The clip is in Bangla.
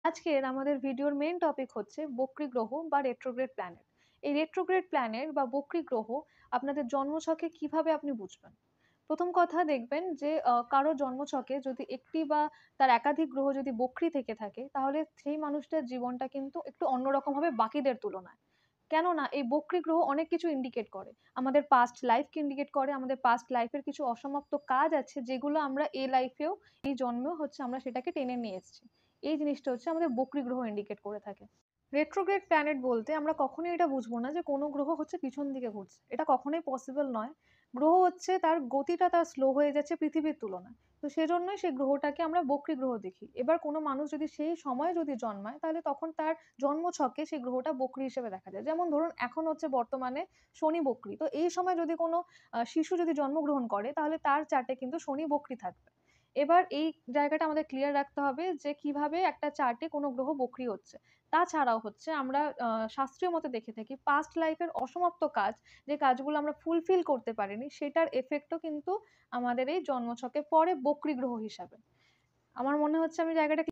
আজকের আমাদের ভিডিওর মেইন টপিক হচ্ছে বক্রী গ্রহ বা রেট্রোগ্রেড প্ল্যানেট। এই রেট্রোগ্রেড প্ল্যানেট বা বক্রী গ্রহ আপনাদের জন্মছকে কিভাবে আপনি বুঝবেন? প্রথম কথা দেখবেন যে কারো জন্মছকে যদি একটি বা তার একাধিক গ্রহ যদি বক্রী থেকে থাকে, তাহলে সেই মানুষটার জীবনটা কিন্তু একটু অন্যরকম হবে বাকিদের তুলনায়। কেননা এই বক্রী গ্রহ অনেক কিছু ইন্ডিকেট করে। আমাদের পাস্ট লাইফকে ইন্ডিকেট করে, আমাদের পাস্ট লাইফের কিছু অসমাপ্ত কাজ আছে যেগুলো আমরা এই লাইফেও, এই জন্মেও হচ্ছে আমরা সেটাকে টেনে নিয়ে এসেছি। এই জিনিসটা হচ্ছে আমাদের বক্রী গ্রহ ইন্ডিকেট করে থাকে। রেট্রোগ্রেড প্ল্যানেট বলতে আমরা কখনোই এটা বুঝবো না যে কোনো গ্রহ হচ্ছে পিছন দিকে ঘুরছে। এটা কখনোই পসিবল নয়। গ্রহ হচ্ছে তার গতিটা তার স্লো হয়ে যাচ্ছে পৃথিবীর তুলনায়। তো সেজন্যই সেই গ্রহটাকে আমরা বক্রী গ্রহ দেখি। এবার কোনো মানুষ যদি সেই সময়ে যদি জন্মায়, তাহলে তখন তার জন্মছকে সেই গ্রহটা বক্রী হিসেবে দেখা যায়। যেমন ধরুন এখন হচ্ছে বর্তমানে শনি বক্রী। তো এই সময় যদি কোনো শিশু যদি জন্মগ্রহণ করে, তাহলে তার চার্টে কিন্তু শনি বক্রী থাকবে। এবার এই জায়গাটা আমাদের ক্লিয়ার রাখতে হবে যে কিভাবে একটা চার্টে কোনো গ্রহ বক্রী হচ্ছে। তাছাড়াও হচ্ছে আমরা শাস্ত্রীয় মতে দেখে থাকি পাস্ট লাইফের অসমাপ্ত কাজ, যে কাজগুলো আমরা ফুলফিল করতে পারিনি, সেটার এফেক্টও কিন্তু আমাদের এই জন্মছকে পড়ে বক্রী গ্রহ হিসাবে। আমার মনে হচ্ছে আমি জায়গাটা